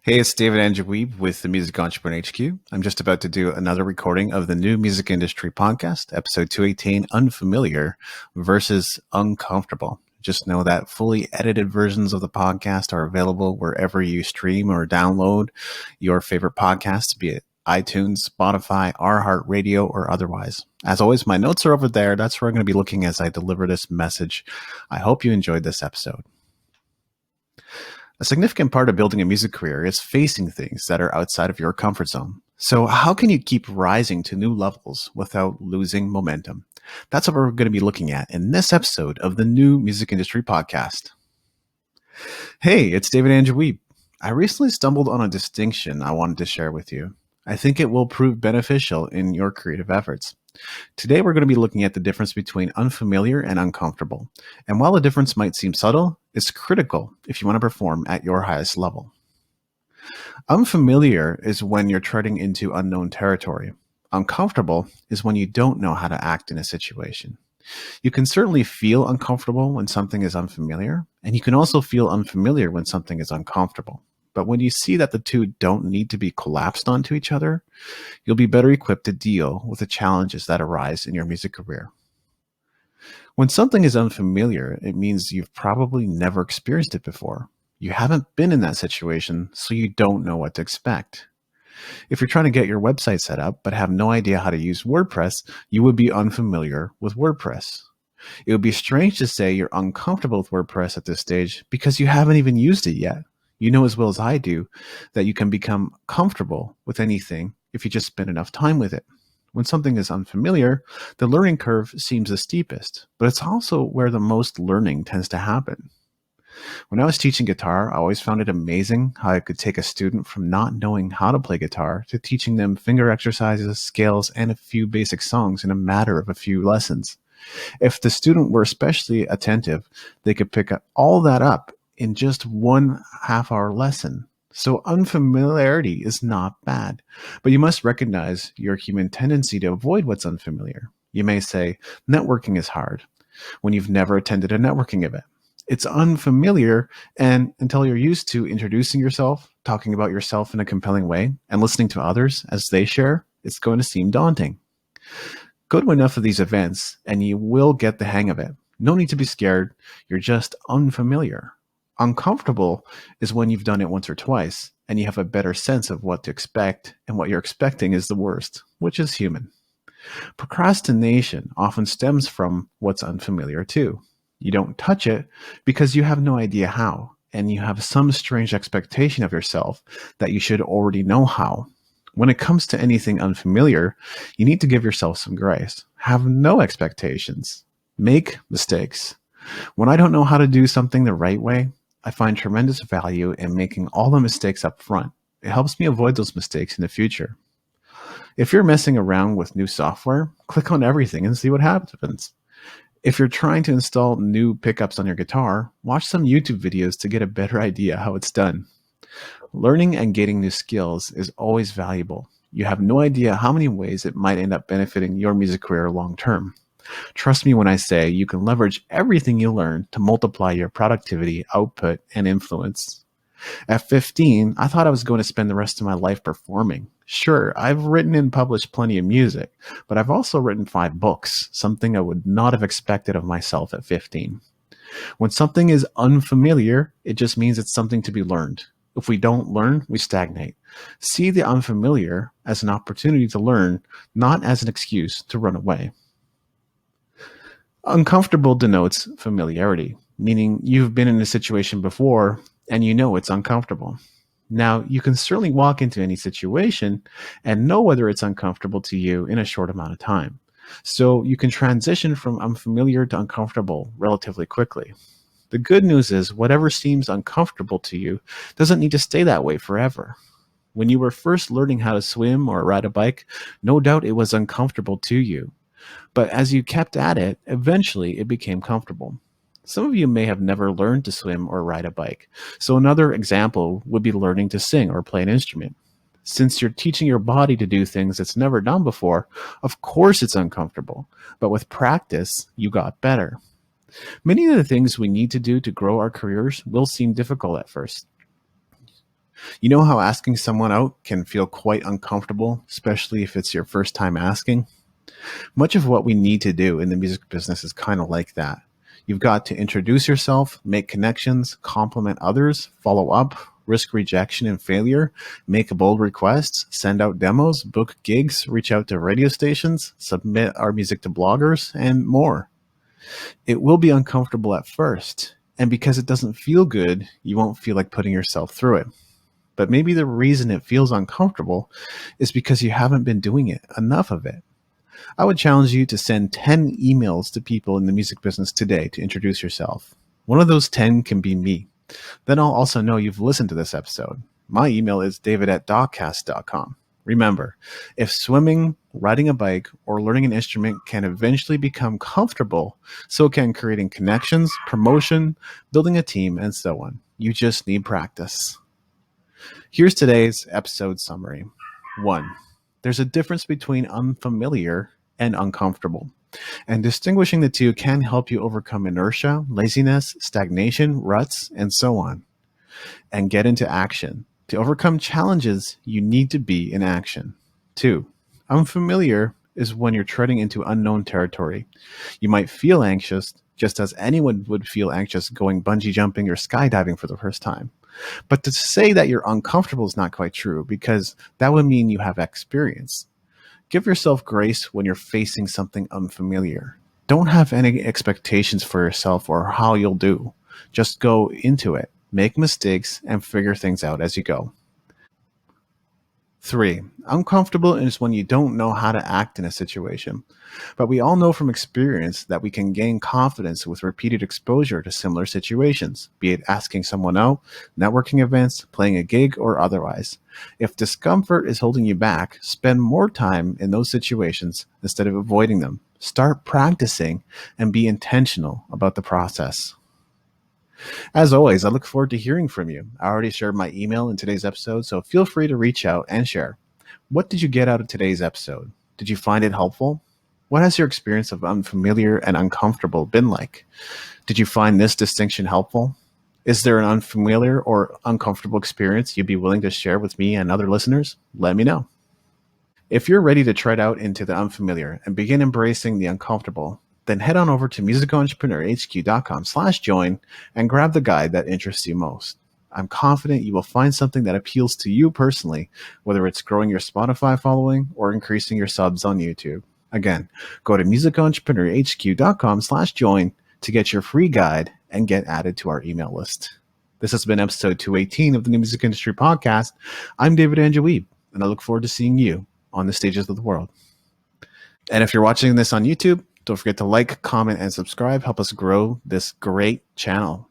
Hey, it's David Andrew Weeb with the Music Entrepreneur HQ. I'm just about to do another recording of the new music industry podcast, episode 218, Unfamiliar versus Uncomfortable. Just know that fully edited versions of the podcast are available wherever you stream or download your favorite podcasts, be it iTunes, Spotify, iHeartRadio, or otherwise. As always, my notes are over there. That's where I'm going to be looking as I deliver this message. I hope you enjoyed this episode. A significant part of building a music career is facing things that are outside of your comfort zone. So, how can you keep rising to new levels without losing momentum? That's what we're going to be looking at in this episode of the New Music Industry Podcast. Hey, it's David Andrew Weeb. I recently stumbled on a distinction I wanted to share with you. I think it will prove beneficial in your creative efforts. Today, we're going to be looking at the difference between unfamiliar and uncomfortable. And while the difference might seem subtle, it's critical if you want to perform at your highest level. Unfamiliar is when you're treading into unknown territory. Uncomfortable is when you don't know how to act in a situation. You can certainly feel uncomfortable when something is unfamiliar, and you can also feel unfamiliar when something is uncomfortable. But when you see that the two don't need to be collapsed onto each other, you'll be better equipped to deal with the challenges that arise in your music career. When something is unfamiliar, it means you've probably never experienced it before. You haven't been in that situation, so you don't know what to expect. If you're trying to get your website set up but have no idea how to use WordPress, you would be unfamiliar with WordPress. It would be strange to say you're uncomfortable with WordPress at this stage because you haven't even used it yet. You know as well as I do that you can become comfortable with anything if you just spend enough time with it. When something is unfamiliar, the learning curve seems the steepest, but it's also where the most learning tends to happen. When I was teaching guitar, I always found it amazing how I could take a student from not knowing how to play guitar to teaching them finger exercises, scales, and a few basic songs in a matter of a few lessons. If the student were especially attentive, they could pick all that up in just 1/2 hour lesson. So unfamiliarity is not bad, but you must recognize your human tendency to avoid what's unfamiliar. You may say, networking is hard when you've never attended a networking event. It's unfamiliar, and until you're used to introducing yourself, talking about yourself in a compelling way, and listening to others as they share, it's going to seem daunting. Go to enough of these events and you will get the hang of it. No need to be scared. You're just unfamiliar. Uncomfortable is when you've done it once or twice and you have a better sense of what to expect, and what you're expecting is the worst, which is human. Procrastination often stems from what's unfamiliar too. You don't touch it because you have no idea how, and you have some strange expectation of yourself that you should already know how. When it comes to anything unfamiliar, you need to give yourself some grace. Have no expectations. Make mistakes. When I don't know how to do something the right way, I find tremendous value in making all the mistakes up front. It helps me avoid those mistakes in the future. If you're messing around with new software, click on everything and see what happens. If you're trying to install new pickups on your guitar, watch some YouTube videos to get a better idea how it's done. Learning and gaining new skills is always valuable. You have no idea how many ways it might end up benefiting your music career long term. Trust me when I say you can leverage everything you learn to multiply your productivity, output, and influence. At 15, I thought I was going to spend the rest of my life performing. Sure, I've written and published plenty of music, but I've also written 5 books, something I would not have expected of myself at 15. When something is unfamiliar, it just means it's something to be learned. If we don't learn, we stagnate. See the unfamiliar as an opportunity to learn, not as an excuse to run away. Uncomfortable denotes familiarity, meaning you've been in a situation before and you know it's uncomfortable. Now, you can certainly walk into any situation and know whether it's uncomfortable to you in a short amount of time. So you can transition from unfamiliar to uncomfortable relatively quickly. The good news is whatever seems uncomfortable to you doesn't need to stay that way forever. When you were first learning how to swim or ride a bike, no doubt it was uncomfortable to you. But as you kept at it, eventually it became comfortable. Some of you may have never learned to swim or ride a bike. So another example would be learning to sing or play an instrument. Since you're teaching your body to do things it's never done before, of course it's uncomfortable. But with practice, you got better. Many of the things we need to do to grow our careers will seem difficult at first. You know how asking someone out can feel quite uncomfortable, especially if it's your first time asking? Much of what we need to do in the music business is kind of like that. You've got to introduce yourself, make connections, compliment others, follow up, risk rejection and failure, make bold requests, send out demos, book gigs, reach out to radio stations, submit our music to bloggers, and more. It will be uncomfortable at first, and because it doesn't feel good, you won't feel like putting yourself through it. But maybe the reason it feels uncomfortable is because you haven't been doing it enough of it. I would challenge you to send 10 emails to people in the music business today to introduce yourself. One of those 10 can be me. Then I'll also know you've listened to this episode. My email is david@dogcast.com. Remember, if swimming, riding a bike, or learning an instrument can eventually become comfortable, so can creating connections, promotion, building a team, and so on. You just need practice. Here's today's episode summary. 1. There's a difference between unfamiliar and uncomfortable, and distinguishing the two can help you overcome inertia, laziness, stagnation, ruts, and so on, and get into action. To overcome challenges, you need to be in action. 2. Unfamiliar is when you're treading into unknown territory. You might feel anxious, just as anyone would feel anxious going bungee jumping or skydiving for the first time. But to say that you're uncomfortable is not quite true, because that would mean you have experience. Give yourself grace when you're facing something unfamiliar. Don't have any expectations for yourself or how you'll do. Just go into it, make mistakes, and figure things out as you go. 3. Uncomfortable is when you don't know how to act in a situation. But we all know from experience that we can gain confidence with repeated exposure to similar situations, be it asking someone out, networking events, playing a gig, or otherwise. If discomfort is holding you back, spend more time in those situations instead of avoiding them. Start practicing and be intentional about the process. As always, I look forward to hearing from you. I already shared my email in today's episode, so feel free to reach out and share. What did you get out of today's episode? Did you find it helpful? What has your experience of unfamiliar and uncomfortable been like? Did you find this distinction helpful? Is there an unfamiliar or uncomfortable experience you'd be willing to share with me and other listeners? Let me know. If you're ready to tread out into the unfamiliar and begin embracing the uncomfortable, then head on over to musicentrepreneurhq.com/join and grab the guide that interests you most. I'm confident you will find something that appeals to you personally, whether it's growing your Spotify following or increasing your subs on YouTube. Again, go to musicentrepreneurhq.com/join to get your free guide and get added to our email list. This has been episode 218 of the New Music Industry Podcast. I'm David Angeweeb, and I look forward to seeing you on the stages of the world. And if you're watching this on YouTube, don't forget to like, comment, and subscribe. Help us grow this great channel.